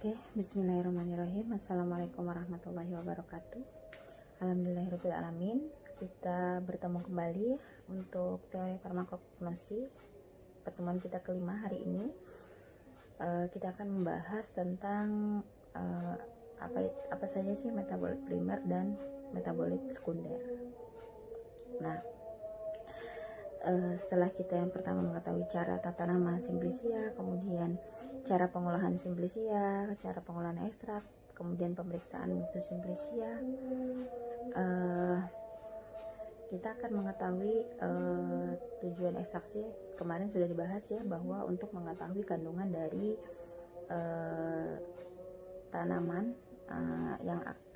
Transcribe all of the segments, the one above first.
Oke, bismillahirrahmanirrahim. Assalamualaikum warahmatullahi wabarakatuh. Alhamdulillahirrahmanirrahim. Kita bertemu kembali untuk teori farmakognosi. Pertemuan kita kelima hari ini. Kita akan membahas tentang apa saja sih metabolit primer dan metabolit sekunder. Nah, setelah kita yang pertama mengetahui cara tata nama simplicia, kemudian cara pengolahan simplicia, cara pengolahan ekstrak, kemudian pemeriksaan mutu simplicia, kita akan mengetahui tujuan ekstraksi. Kemarin sudah dibahas ya, bahwa untuk mengetahui kandungan dari tanaman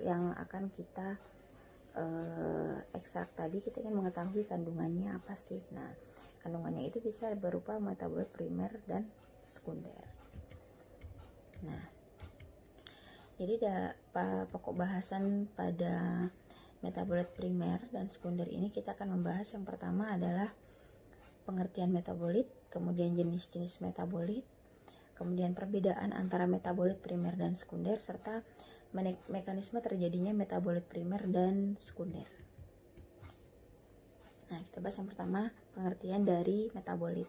yang akan kita ekstrak tadi, kita ingin mengetahui kandungannya apa sih. Nah, kandungannya itu bisa berupa metabolit primer dan sekunder. Nah, jadi pokok bahasan pada metabolit primer dan sekunder ini kita akan membahas yang pertama adalah pengertian metabolit, kemudian jenis-jenis metabolit, kemudian perbedaan antara metabolit primer dan sekunder, serta mekanisme terjadinya metabolit primer dan sekunder. Nah, kita bahas yang pertama, pengertian dari metabolit.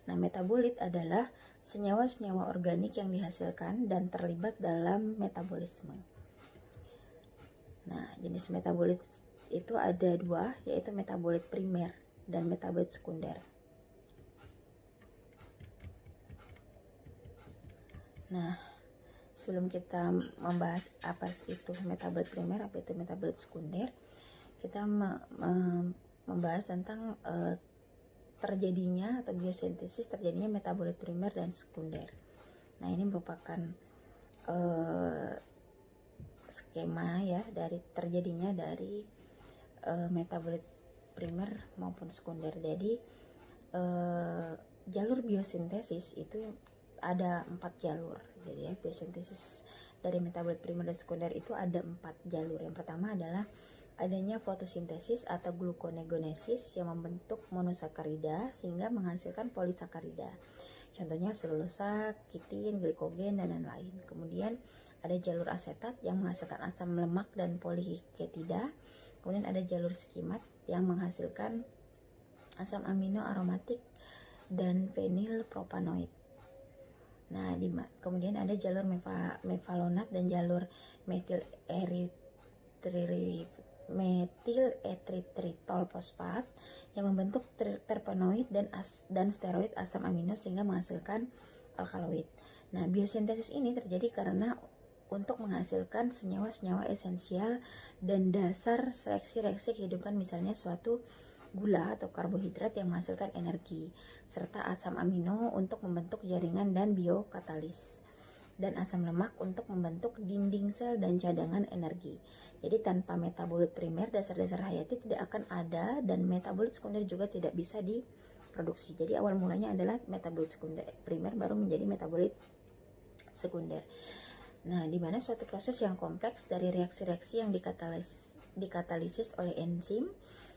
Nah, metabolit adalah senyawa-senyawa organik yang dihasilkan dan terlibat dalam metabolisme. Nah, jenis metabolit itu ada dua, yaitu metabolit primer dan metabolit sekunder. Nah, sebelum kita membahas apa itu metabolit primer, apa itu metabolit sekunder, kita membahas tentang terjadinya atau biosintesis terjadinya metabolit primer dan sekunder. Nah, ini merupakan skema ya dari terjadinya dari metabolit primer maupun sekunder. Jadi jalur biosintesis itu ada 4 jalur. Jadi ya, biosintesis dari metabolit primer dan sekunder itu ada 4 jalur. Yang pertama adalah adanya fotosintesis atau gluconeogenesis yang membentuk monosakarida sehingga menghasilkan polisakarida. Contohnya selulosa, kitin, glikogen, dan lain-lain. Kemudian ada jalur asetat yang menghasilkan asam lemak dan poliketida. Kemudian ada jalur skimat yang menghasilkan asam amino aromatik dan fenilpropanoid. Nah, kemudian ada jalur mevalonat dan jalur metil etritritol fosfat yang membentuk terpenoid dan steroid asam amino sehingga menghasilkan alkaloid. Nah, biosintesis ini terjadi karena untuk menghasilkan senyawa-senyawa esensial dan dasar seleksi reaksi kehidupan, misalnya suatu gula atau karbohidrat yang menghasilkan energi, serta asam amino untuk membentuk jaringan dan biokatalis, dan asam lemak untuk membentuk dinding sel dan cadangan energi. Jadi tanpa metabolit primer, dasar-dasar hayati tidak akan ada, dan metabolit sekunder juga tidak bisa diproduksi. Jadi awal mulanya adalah metabolit sekunder primer baru menjadi metabolit sekunder. Nah, di mana suatu proses yang kompleks dari reaksi-reaksi yang dikatalisis oleh enzim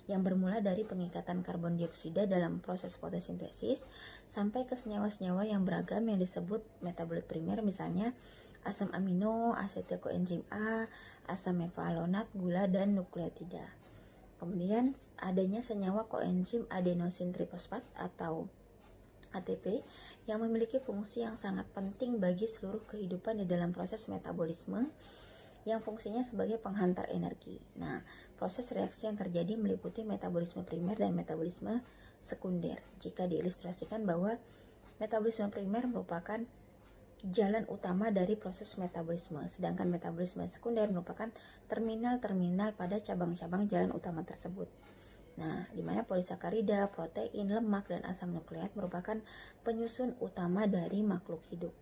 yang bermula dari pengikatan karbon dioksida dalam proses fotosintesis sampai ke senyawa-senyawa yang beragam yang disebut metabolit primer, misalnya asam amino, asetil koenzim A, asam mevalonat, gula, dan nukleotida. Kemudian adanya senyawa koenzim adenosin trifosfat atau ATP yang memiliki fungsi yang sangat penting bagi seluruh kehidupan di dalam proses metabolisme, yang fungsinya sebagai penghantar energi. Nah, proses reaksi yang terjadi meliputi metabolisme primer dan metabolisme sekunder. Jika diilustrasikan bahwa metabolisme primer merupakan jalan utama dari proses metabolisme, sedangkan metabolisme sekunder merupakan terminal-terminal pada cabang-cabang jalan utama tersebut. Nah, di mana polisakarida, protein, lemak, dan asam nukleat merupakan penyusun utama dari makhluk hidup.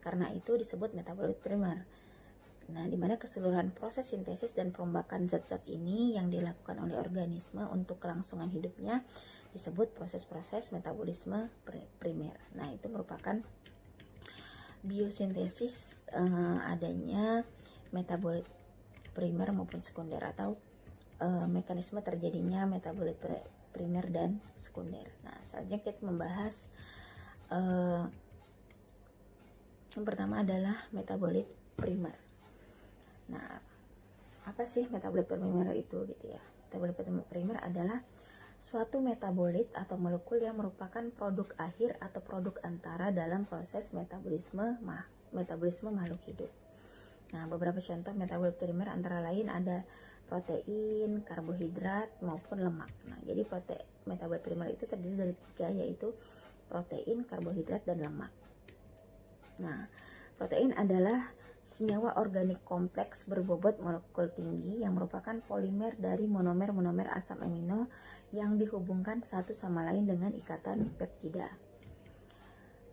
Karena itu disebut metabolit primer. Nah, di mana keseluruhan proses sintesis dan perombakan zat-zat ini yang dilakukan oleh organisme untuk kelangsungan hidupnya disebut proses-proses metabolisme primer. Nah, itu merupakan biosintesis adanya metabolit primer maupun sekunder, atau mekanisme terjadinya metabolit primer dan sekunder. Nah, selanjutnya kita membahas Yang pertama adalah metabolit primer. Nah, apa sih metabolit primer itu gitu ya? Metabolit primer adalah suatu metabolit atau molekul yang merupakan produk akhir atau produk antara dalam proses metabolisme makhluk hidup. Nah, beberapa contoh metabolit primer antara lain ada protein, karbohidrat maupun lemak. Nah, jadi metabolit primer itu terdiri dari 3, yaitu protein, karbohidrat, dan lemak. Nah, protein adalah senyawa organik kompleks berbobot molekul tinggi yang merupakan polimer dari monomer-monomer asam amino yang dihubungkan satu sama lain dengan ikatan peptida.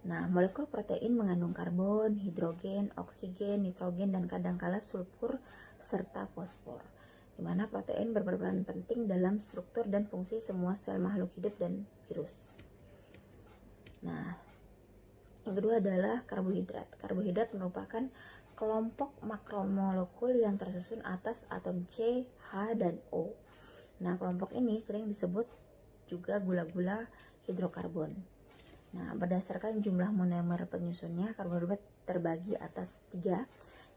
Nah, molekul protein mengandung karbon, hidrogen, oksigen, nitrogen, dan kadangkala sulfur serta fosfor, di mana protein berperan penting dalam struktur dan fungsi semua sel makhluk hidup dan virus. Nah, yang kedua adalah karbohidrat. Karbohidrat merupakan kelompok makromolekul yang tersusun atas atom C, H, dan O. Nah, kelompok ini sering disebut juga gula-gula hidrokarbon. Nah, berdasarkan jumlah monomer penyusunnya, karbohidrat terbagi atas 3,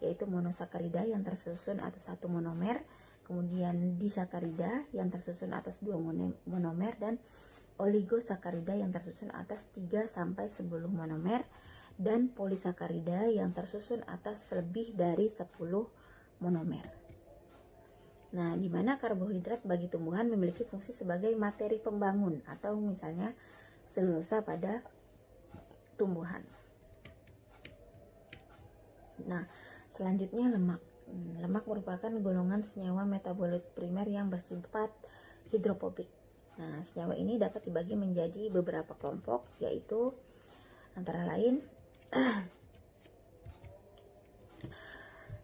yaitu monosakarida yang tersusun atas 1 monomer, kemudian disakarida yang tersusun atas 2 monomer, dan oligosakarida yang tersusun atas 3-10 monomer, dan polisakarida yang tersusun atas lebih dari 10 monomer. Nah, di mana karbohidrat bagi tumbuhan memiliki fungsi sebagai materi pembangun atau misalnya selulosa pada tumbuhan. Nah, selanjutnya lemak. Lemak merupakan golongan senyawa metabolit primer yang bersifat hidrofobik. Nah, senyawa ini dapat dibagi menjadi beberapa kelompok, yaitu antara lain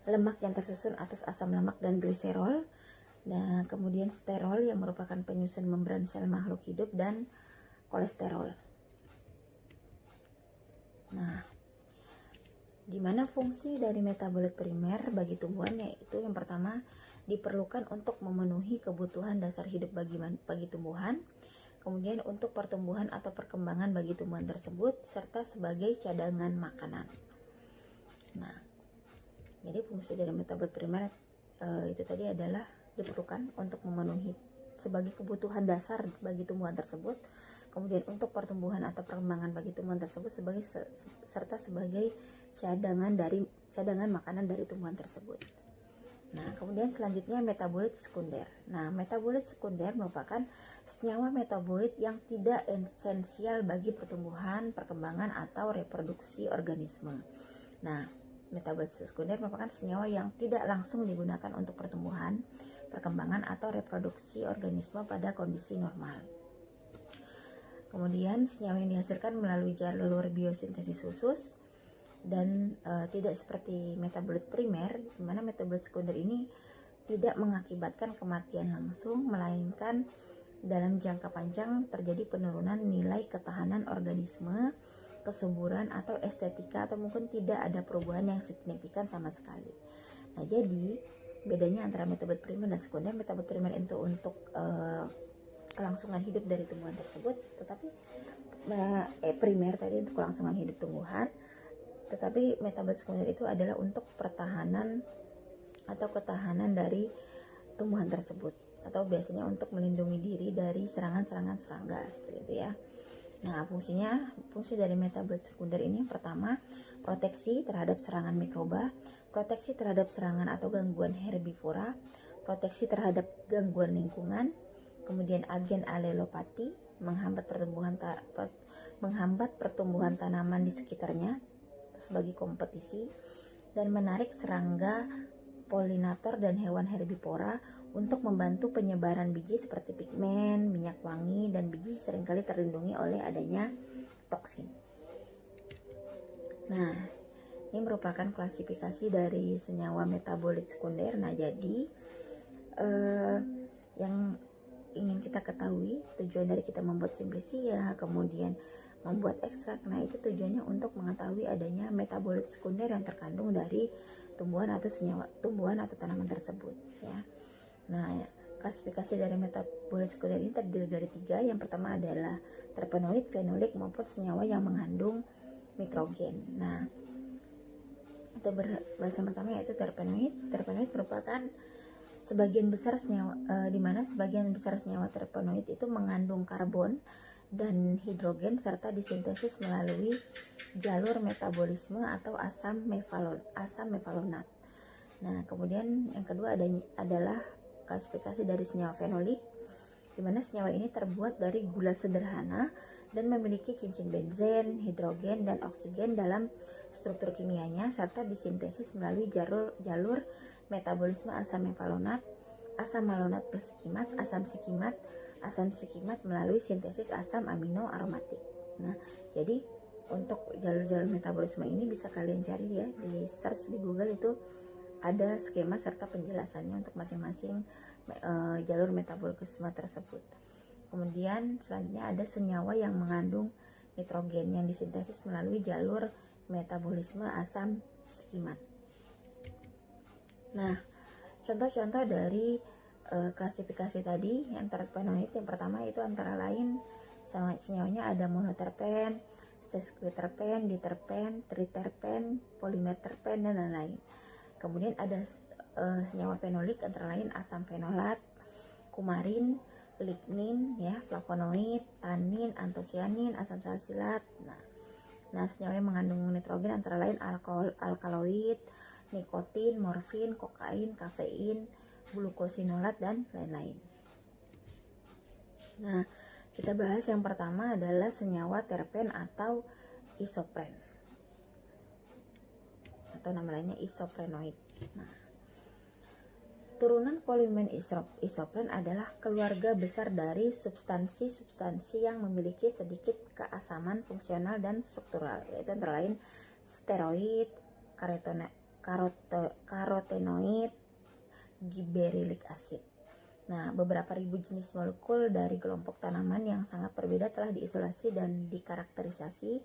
lemak yang tersusun atas asam lemak dan gliserol. Nah, kemudian sterol yang merupakan penyusun membran sel makhluk hidup, dan kolesterol. Nah, di mana fungsi dari metabolit primer bagi tumbuhan, yaitu yang pertama diperlukan untuk memenuhi kebutuhan dasar hidup bagi tumbuhan, kemudian untuk pertumbuhan atau perkembangan bagi tumbuhan tersebut, serta sebagai cadangan makanan. Nah, jadi fungsi dari metabolit primer itu tadi adalah diperlukan untuk memenuhi sebagai kebutuhan dasar bagi tumbuhan tersebut, kemudian untuk pertumbuhan atau perkembangan bagi tumbuhan tersebut serta sebagai cadangan makanan dari tumbuhan tersebut. Nah, kemudian selanjutnya metabolit sekunder. Nah, metabolit sekunder merupakan senyawa metabolit yang tidak esensial bagi pertumbuhan, perkembangan, atau reproduksi organisme. Nah, metabolit sekunder merupakan senyawa yang tidak langsung digunakan untuk pertumbuhan, perkembangan, atau reproduksi organisme pada kondisi normal. Kemudian senyawa yang dihasilkan melalui jalur biosintesis khusus dan tidak seperti metabolit primer, di mana metabolit sekunder ini tidak mengakibatkan kematian langsung, melainkan dalam jangka panjang terjadi penurunan nilai ketahanan organisme, kesuburan, atau estetika, atau mungkin tidak ada perubahan yang signifikan sama sekali. Nah, jadi bedanya antara metabolit primer dan sekunder, metabolit primer itu untuk kelangsungan hidup dari tumbuhan tersebut, tetapi primer tadi untuk kelangsungan hidup tumbuhan, tetapi metabolit sekunder itu adalah untuk pertahanan atau ketahanan dari tumbuhan tersebut, atau biasanya untuk melindungi diri dari serangan-serangan serangga seperti itu ya. Nah, fungsi dari metabolit sekunder ini yang pertama, proteksi terhadap serangan mikroba, proteksi terhadap serangan atau gangguan herbivora, proteksi terhadap gangguan lingkungan, kemudian agen alelopati, menghambat pertumbuhan tanaman di sekitarnya sebagai kompetisi, dan menarik serangga, polinator, dan hewan herbivora untuk membantu penyebaran biji seperti pigmen, minyak wangi, dan biji seringkali terlindungi oleh adanya toksin. Nah, ini merupakan klasifikasi dari senyawa metabolit sekunder. Nah, jadi yang ingin kita ketahui, tujuan dari kita membuat simplisia, kemudian membuat ekstrak, nah itu tujuannya untuk mengetahui adanya metabolit sekunder yang terkandung dari tumbuhan atau tanaman tersebut ya. Nah, klasifikasi dari metabolit sekunder ini terdiri dari 3. Yang pertama adalah terpenoid, fenolik, maupun senyawa yang mengandung nitrogen. Nah, Atau bahasa pertama yaitu terpenoid. Terpenoid merupakan sebagian besar senyawa di mana sebagian besar senyawa terpenoid itu mengandung karbon dan hidrogen serta disintesis melalui jalur metabolisme atau asam mevalonat. Nah, kemudian yang kedua adalah klasifikasi dari senyawa fenolik, di mana senyawa ini terbuat dari gula sederhana dan memiliki cincin benzen, hidrogen, dan oksigen dalam struktur kimianya serta disintesis melalui jalur metabolisme asam mevalonat, asam malonat plus sikimat, asam sikimat melalui sintesis asam amino aromatik. Nah, jadi untuk jalur-jalur metabolisme ini bisa kalian cari ya di search di Google, itu ada skema serta penjelasannya untuk masing-masing jalur metabolisme tersebut. Kemudian selanjutnya ada senyawa yang mengandung nitrogen yang disintesis melalui jalur metabolisme asam sikimat. Nah, contoh-contoh dari klasifikasi tadi yang terpenoid yang pertama itu antara lain senyawanya ada monoterpen, sesquiterpen, diterpen, triterpen, polimer terpen, dan lain-lain. Kemudian ada senyawa fenolik antara lain asam fenolat, kumarin, lignin, ya, flavonoid, tanin, antosianin, asam salsilat. Nah, senyawa yang mengandung nitrogen antara lain alkaloid, nikotin, morfin, kokain, kafein, glukosinolat, dan lain-lain. Nah, kita bahas yang pertama adalah senyawa terpen atau isopren, atau nama lainnya isoprenoid. Nah, turunan polimer isopren adalah keluarga besar dari substansi-substansi yang memiliki sedikit keasaman fungsional dan struktural, yaitu antara lain steroid, karotenoid, gibberellic acid. Nah, beberapa ribu jenis molekul dari kelompok tanaman yang sangat berbeda telah diisolasi dan dikarakterisasi.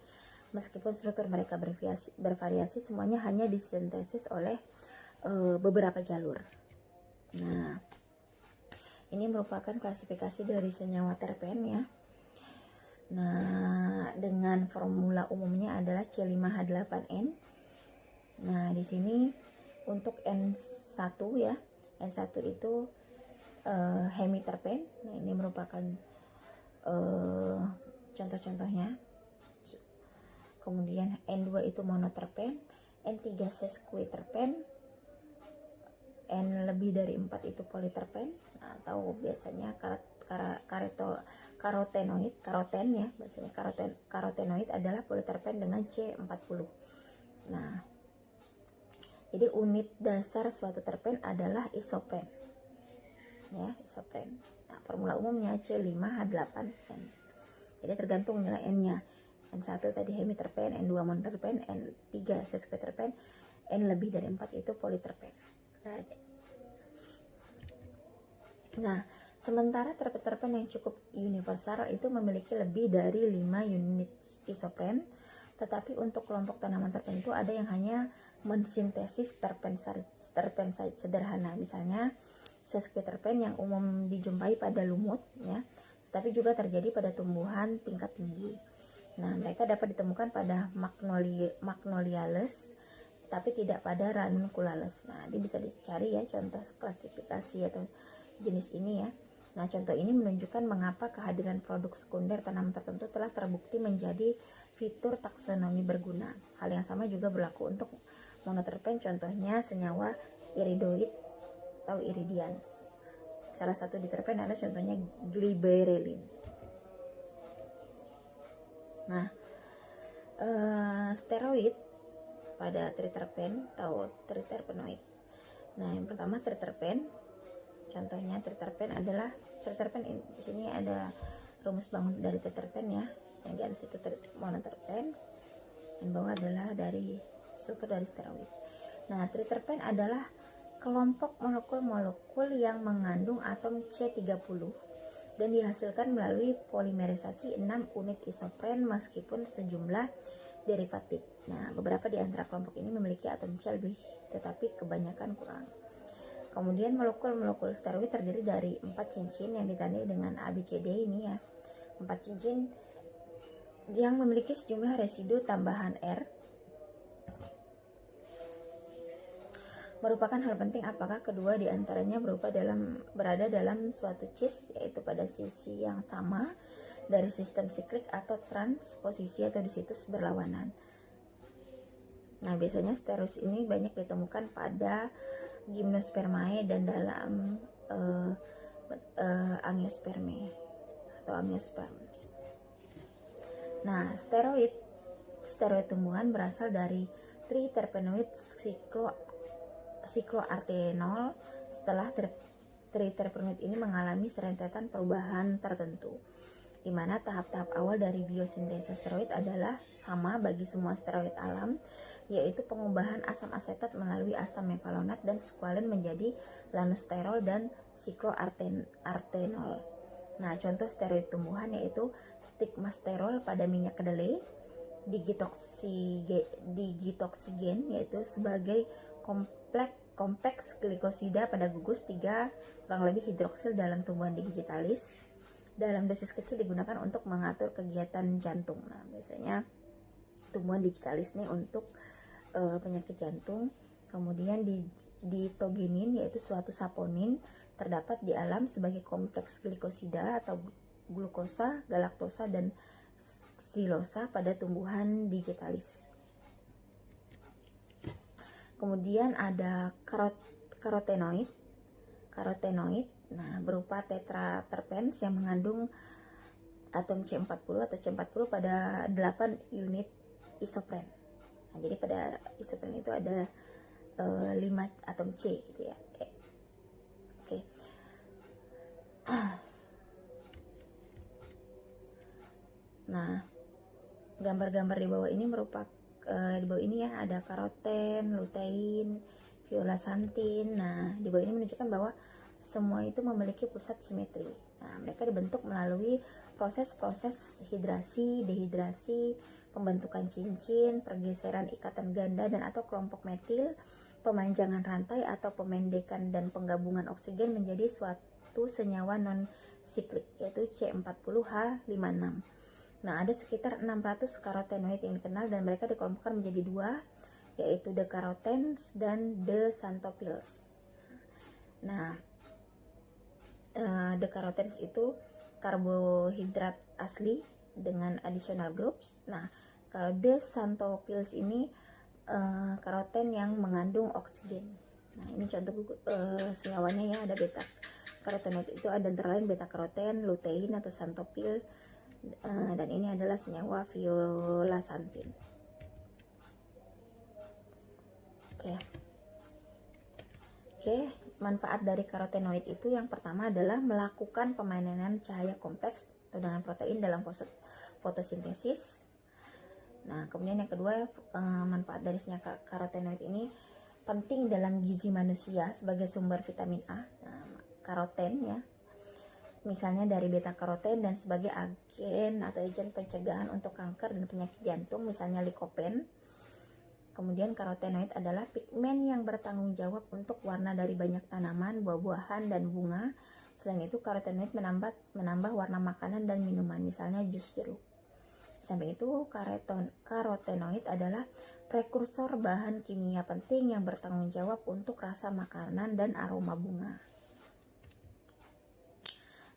Meskipun struktur mereka bervariasi, semuanya hanya disintesis oleh beberapa jalur. Nah, ini merupakan klasifikasi dari senyawa terpen ya. Nah, dengan formula umumnya adalah C5H8N. Nah, di sini untuk N1 ya. N1 itu hemiterpen. Nah, ini merupakan contoh-contohnya. Kemudian N2 itu monoterpen, N3 sesquiterpen, N lebih dari 4 itu politerpen, atau biasanya karoten ya, biasanya karotenoid adalah politerpen dengan C40. Nah, jadi unit dasar suatu terpen adalah isopren. Ya, isopren. Nah, formula umumnya C5H8N. Jadi tergantung nilai N-nya. N1 tadi hemiterpen, N2 monoterpen, N3 sesquiterpen, N lebih dari 4 itu politerpen. Nah, sementara terpen yang cukup universal itu memiliki lebih dari 5 unit isopren, tetapi untuk kelompok tanaman tertentu ada yang hanya mensintesis terpensaid sederhana, misalnya sesquiterpen yang umum dijumpai pada lumut ya, tapi juga terjadi pada tumbuhan tingkat tinggi. Nah, mereka dapat ditemukan pada Magnoliales tapi tidak pada Ranunculales. Nah, ini bisa dicari ya contoh klasifikasi atau jenis ini ya. Nah, contoh ini menunjukkan mengapa kehadiran produk sekunder tanaman tertentu telah terbukti menjadi fitur taksonomi berguna. Hal yang sama juga berlaku untuk monoterpen, contohnya senyawa iridoid atau iridians. Salah satu diterpen adalah contohnya gliberelin. Nah, steroid pada triterpen atau triterpenoid. Nah, yang pertama triterpen. Contohnya triterpen adalah di sini ada rumus bangun dari triterpen ya. Yang di atas itu monoterpen, yang bawah adalah dari sumber dari steroid. Nah, triterpen adalah kelompok molekul-molekul yang mengandung atom C30 dan dihasilkan melalui polimerisasi 6 unit isopren meskipun sejumlah derivatif. Nah, beberapa di antara kelompok ini memiliki atom C lebih, tetapi kebanyakan kurang. Kemudian molekul-molekul steroid terdiri dari 4 cincin yang ditandai dengan ABCD ini ya. 4 cincin yang memiliki sejumlah residu tambahan R merupakan hal penting apakah kedua di antaranya berada dalam suatu cis, yaitu pada sisi yang sama dari sistem siklik atau transposisi atau di situs berlawanan. Nah, biasanya stereois ini banyak ditemukan pada gimnospermae dan dalam angiospermae atau angiosperms. Nah, steroid tumbuhan berasal dari triterpenoid sikloartenol. Setelah triterpenoid ini mengalami serentetan perubahan tertentu, di mana tahap-tahap awal dari biosintesa steroid adalah sama bagi semua steroid alam, yaitu pengubahan asam asetat melalui asam mevalonat dan squalene menjadi lanosterol dan sikloartenol. Nah, contoh steroid tumbuhan yaitu stigmasterol pada minyak kedelai, digitoksigen yaitu sebagai kompleks glikosida pada gugus 3 kurang lebih hidroksil dalam tumbuhan digitalis. Dalam dosis kecil digunakan untuk mengatur kegiatan jantung. Nah, biasanya tumbuhan digitalis ini untuk penyakit jantung. Kemudian ditogenin yaitu suatu saponin terdapat di alam sebagai kompleks glikosida atau glukosa, galaktosa, dan silosa pada tumbuhan digitalis. Kemudian ada karotenoid. Nah, berupa tetraterpens yang mengandung atom C40 atau C40 pada 8 unit isopren. Nah, jadi pada isopren itu ada 5 atom C gitu ya. Oke. Nah, gambar-gambar di bawah ini di bawah ini ya ada karoten, lutein, violasantin. Nah, di bawah ini menunjukkan bahwa semua itu memiliki pusat simetri. Nah, mereka dibentuk melalui proses-proses hidrasi, dehidrasi, pembentukan cincin, pergeseran ikatan ganda dan atau kelompok metil, pemanjangan rantai atau pemendekan dan penggabungan oksigen menjadi suatu senyawa non-siklik yaitu C40H56. Nah, ada sekitar 600 karotenoid yang dikenal dan mereka dikelompokkan menjadi 2, yaitu decarotens dan desantophils. Nah, decarotens itu karbohidrat asli dengan additional groups. Nah, kalau desantophils ini karoten yang mengandung oksigen. Nah, ini contoh senyawanya ya, ada beta karotenoid itu ada antara lain beta karoten, lutein atau santophil, dan ini adalah senyawa violasantin. Oke, manfaat dari karotenoid itu yang pertama adalah melakukan pemainan cahaya kompleks atau dengan protein dalam fotosintesis. Nah, kemudian yang kedua, manfaat dari senyawa karotenoid ini penting dalam gizi manusia sebagai sumber vitamin A, karoten ya, misalnya dari beta karoten, dan sebagai agen atau agen pencegahan untuk kanker dan penyakit jantung, misalnya likopen. Kemudian karotenoid adalah pigmen yang bertanggung jawab untuk warna dari banyak tanaman, buah-buahan, dan bunga. Selain itu, karotenoid menambah warna makanan dan minuman, misalnya jus jeruk. Sampai itu, karotenoid adalah prekursor bahan kimia penting yang bertanggung jawab untuk rasa makanan dan aroma bunga.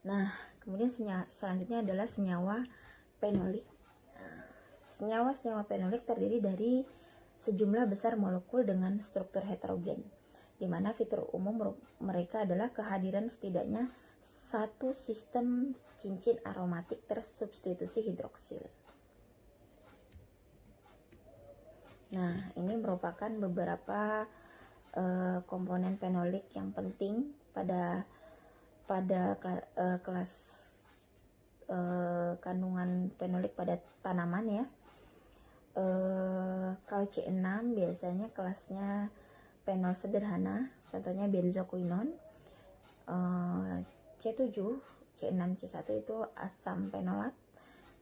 Nah, kemudian selanjutnya adalah senyawa fenolik. Senyawa-senyawa fenolik terdiri dari sejumlah besar molekul dengan struktur heterogen, di mana fitur umum mereka adalah kehadiran setidaknya satu sistem cincin aromatik tersubstitusi hidroksil. Nah, ini merupakan beberapa komponen fenolik yang penting pada kelas kandungan fenolik pada tanaman ya. Kalau C6 biasanya kelasnya fenol sederhana, contohnya benzoquinone. C7, C6, C1 itu asam fenolat,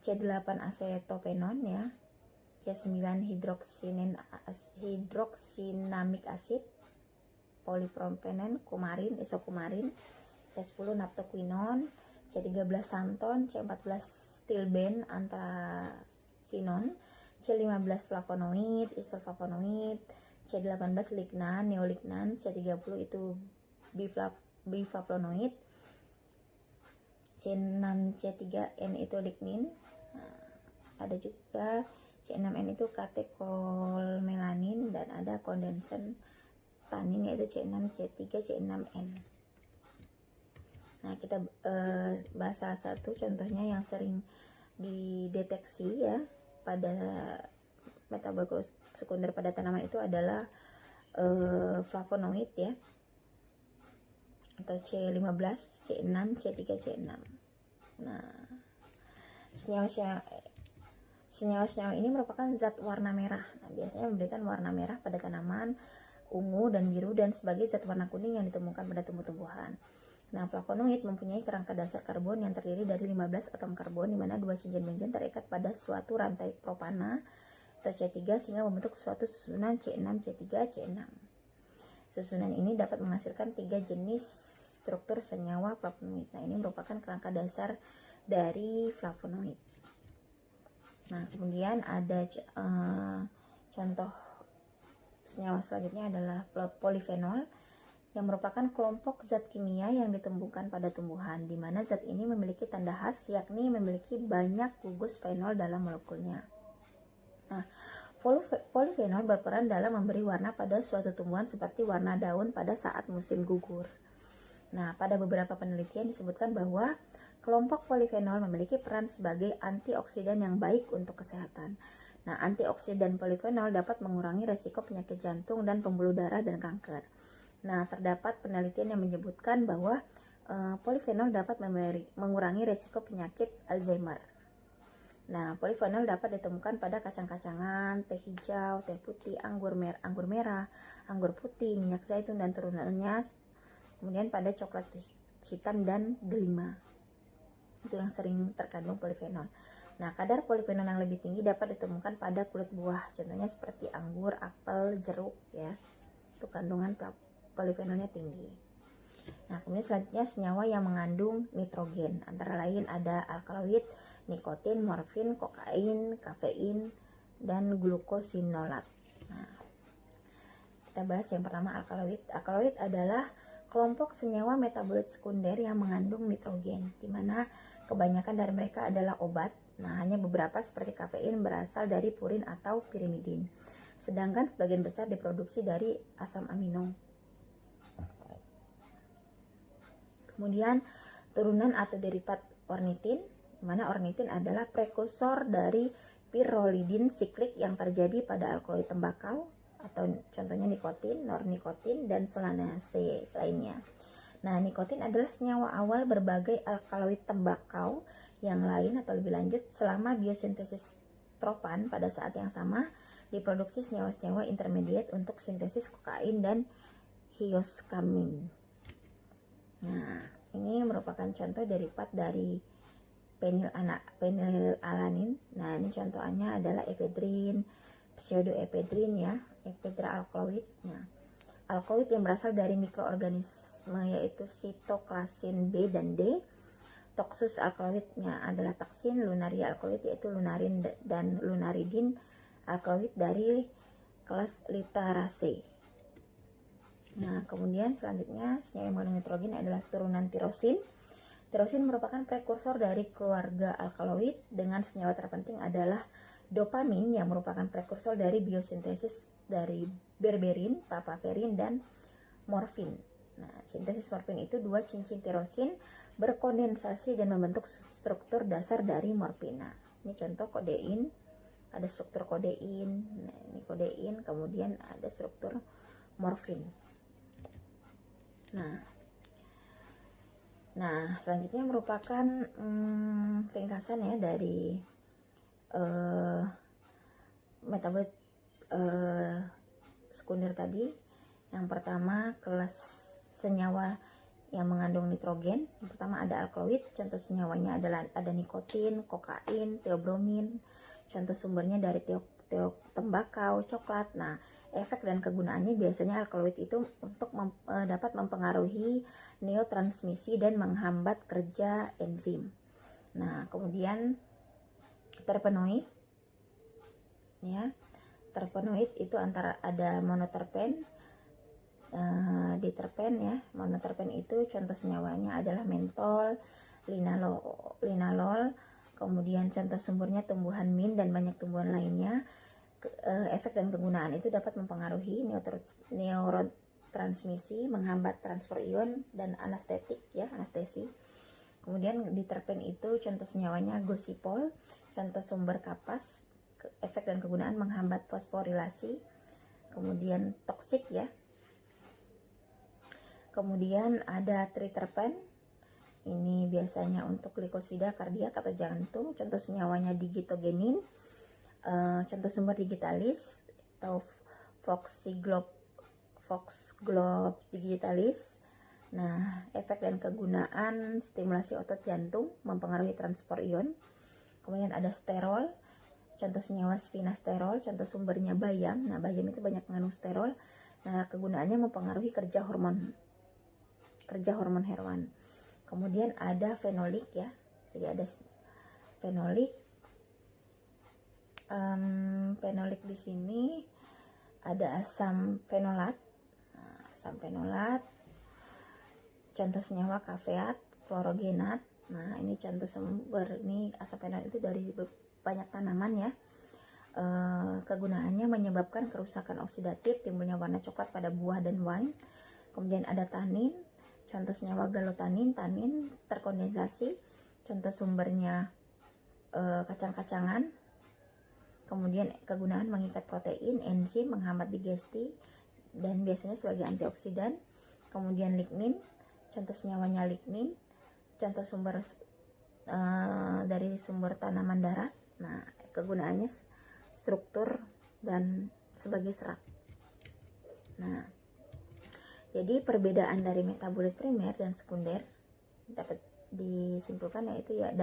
C8 acetopenon ya, C9 hidroksinamik asid, polipropenen, kumarin, isokumarin, C10 naptoquinone, C13 santon, C14 stilben antrasinon, C15 flavonoid, isulfavonoid, C18 lignan, neolignan, C30 itu biflavonoid, C6C3N itu lignin. Nah, ada juga C6N itu katekolmelanin, dan ada kondensan tanin yaitu C6C3 C6N. Nah, kita bahas salah satu contohnya yang sering dideteksi ya pada metabolit sekunder pada tanaman itu adalah flavonoid ya, atau C15, C6, C3, C6. Nah, senyawa-senyawa ini merupakan zat warna merah. Nah, biasanya memberikan warna merah pada tanaman, ungu dan biru, dan sebagai zat warna kuning yang ditemukan pada tumbuh-tumbuhan. Nah, flavonoid mempunyai kerangka dasar karbon yang terdiri dari 15 atom karbon, di mana 2 cincin benzen terikat pada suatu rantai propana atau C3 sehingga membentuk suatu susunan C6, C3, C6. Susunan ini dapat menghasilkan 3 jenis struktur senyawa flavonoid. Nah, ini merupakan kerangka dasar dari flavonoid. Nah, kemudian ada contoh senyawa selanjutnya adalah polifenol, yang merupakan kelompok zat kimia yang ditemukan pada tumbuhan, di mana zat ini memiliki tanda khas, yakni memiliki banyak gugus fenol dalam molekulnya. Nah, polifenol berperan dalam memberi warna pada suatu tumbuhan seperti warna daun pada saat musim gugur. Nah, pada beberapa penelitian disebutkan bahwa kelompok polifenol memiliki peran sebagai antioksidan yang baik untuk kesehatan. Nah, antioksidan polifenol dapat mengurangi resiko penyakit jantung dan pembuluh darah dan kanker. Nah, terdapat penelitian yang menyebutkan bahwa polifenol dapat mengurangi resiko penyakit Alzheimer. Nah, polifenol dapat ditemukan pada kacang-kacangan, teh hijau, teh putih, anggur merah, anggur putih, minyak zaitun dan turunannya, kemudian pada coklat hitam dan delima. Itu yang sering terkandung polifenol. Nah, kadar polifenol yang lebih tinggi dapat ditemukan pada kulit buah, contohnya seperti anggur, apel, jeruk ya. Itu kandungan polifenolnya tinggi. Nah, kemudian selanjutnya senyawa yang mengandung nitrogen, antara lain ada alkaloid, nikotin, morfin, kokain, kafein, dan glukosinolat. Nah, kita bahas yang pertama alkaloid. Alkaloid adalah kelompok senyawa metabolit sekunder yang mengandung nitrogen, di mana kebanyakan dari mereka adalah obat. Nah, hanya beberapa seperti kafein berasal dari purin atau pirimidin, sedangkan sebagian besar diproduksi dari asam amino. Kemudian turunan atau derivat ornitin, di mana ornitin adalah prekursor dari pirrolidin siklik yang terjadi pada alkaloid tembakau, atau contohnya nikotin, nornikotin, dan solanase lainnya. Nah, nikotin adalah senyawa awal berbagai alkaloid tembakau yang lain atau lebih lanjut. Selama biosintesis tropan pada saat yang sama diproduksi senyawa-senyawa intermediate untuk sintesis kokain dan hioskamin. Nah, ini merupakan contoh derivat dari penilalanin. Nah, ini contohnya adalah ephedrin, pseudoephedrin ya, ephedra alkaloid. Nah, alkaloid yang berasal dari mikroorganisme yaitu sitoklasin B dan D. Toksus alkaloidnya adalah taksin, lunaria alkaloid yaitu lunarin dan lunaridin alkaloid dari kelas Literaceae. Nah, kemudian selanjutnya senyawa yang mengandung nitrogen adalah turunan tirosin. Tirosin merupakan prekursor dari keluarga alkaloid, dengan senyawa terpenting adalah dopamin yang merupakan prekursor dari biosintesis dari berberin, papaverin, dan morfin. Nah, sintesis morfin itu 2 cincin tirosin berkondensasi dan membentuk struktur dasar dari morfina. Ini contoh kodein, ada struktur kodein. Nah, ini kodein, kemudian ada struktur morfin. Nah, selanjutnya merupakan ringkasan ya dari metabolit sekunder tadi. Yang pertama, kelas senyawa yang mengandung nitrogen. Yang pertama ada alkaloid, contoh senyawanya adalah ada nikotin, kokain, teobromin. Contoh sumbernya dari tembakau, coklat. Nah, efek dan kegunaannya biasanya alkaloid itu untuk dapat mempengaruhi neurotransmisi dan menghambat kerja enzim. Nah, kemudian terpenoid ya. terpenoid itu antara ada monoterpen, diterpen ya. Monoterpen itu contoh senyawanya adalah mentol, linalol, kemudian contoh sumbernya tumbuhan mint dan banyak tumbuhan lainnya. Efek dan kegunaan itu dapat mempengaruhi neurotransmisi, menghambat transfer ion dan anestetik ya, anestesi. Kemudian diterpen itu contoh senyawanya gosipol, contoh sumber kapas, efek dan kegunaan menghambat fosforilasi. Kemudian toksik ya. Kemudian ada triterpen, ini biasanya untuk glikosida kardiak atau jantung, contoh senyawanya digitogenin, contoh sumber digitalis atau foxglove digitalis. Nah, efek dan kegunaan stimulasi otot jantung, mempengaruhi transport ion. Kemudian ada sterol, contoh senyawa spinasterol, contoh sumbernya bayam. Nah, bayam itu banyak mengandung sterol. Nah, kegunaannya mempengaruhi kerja hormon hewan. Kemudian ada fenolik ya, jadi ada fenolik. Fenolik di sini ada asam fenolat. Nah, asam fenolat, contoh senyawa kafeat, klorogenat. Nah, ini contoh sumber, ini asam fenolat itu dari banyak tanaman ya. Kegunaannya menyebabkan kerusakan oksidatif, timbulnya warna coklat pada buah dan wine. Kemudian ada tanin, contoh senyawa galotanin, tanin terkondensasi, contoh sumbernya kacang-kacangan. Kemudian kegunaan mengikat protein, enzim, menghambat digesti, dan biasanya sebagai antioksidan. Kemudian lignin, contoh senyawanya lignin, contoh sumber dari sumber tanaman darat. Nah, kegunaannya struktur dan sebagai serat. Nah, jadi perbedaan dari metabolit primer dan sekunder dapat disimpulkan yaitu ya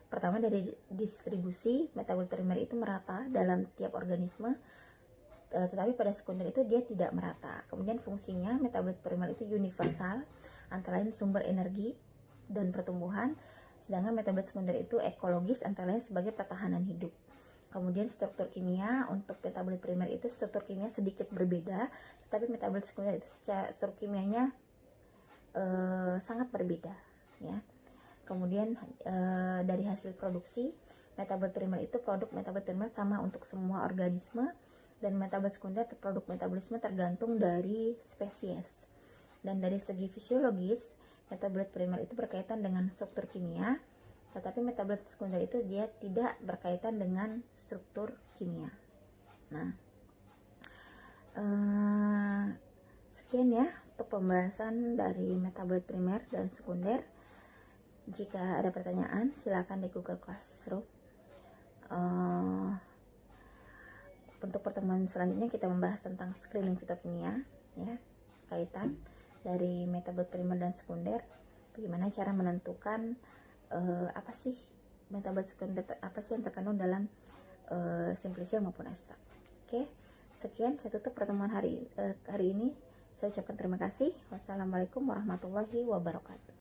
pertama dari distribusi. Metabolit primer itu merata dalam tiap organisme, tetapi pada sekunder itu dia tidak merata. Kemudian fungsinya metabolit primer itu universal, antara lain sumber energi dan pertumbuhan, sedangkan metabolit sekunder itu ekologis, antara lain sebagai pertahanan hidup. Kemudian struktur kimia untuk metabolit primer itu struktur kimia sedikit berbeda, tetapi metabolit sekunder itu secara struktur kimianya sangat berbeda ya. Kemudian dari hasil produksi, metabolit primer itu produk metabolit primer sama untuk semua organisme, dan metabolit sekunder produk metabolisme tergantung dari spesies. Dan dari segi fisiologis, metabolit primer itu berkaitan dengan struktur kimia, tetapi metabolit sekunder itu dia tidak berkaitan dengan struktur kimia. Nah, sekian ya untuk pembahasan dari metabolit primer dan sekunder. Jika ada pertanyaan, silakan di Google Classroom. Untuk pertemuan selanjutnya kita membahas tentang screening fitokimia ya, kaitan dari metabolit primer dan sekunder. Bagaimana cara menentukan apa sih metabolit sekunder, apa sih yang terkandung dalam simplicium maupun ekstrak. Oke, sekian saya tutup pertemuan hari ini. Saya ucapkan terima kasih. Wassalamualaikum warahmatullahi wabarakatuh.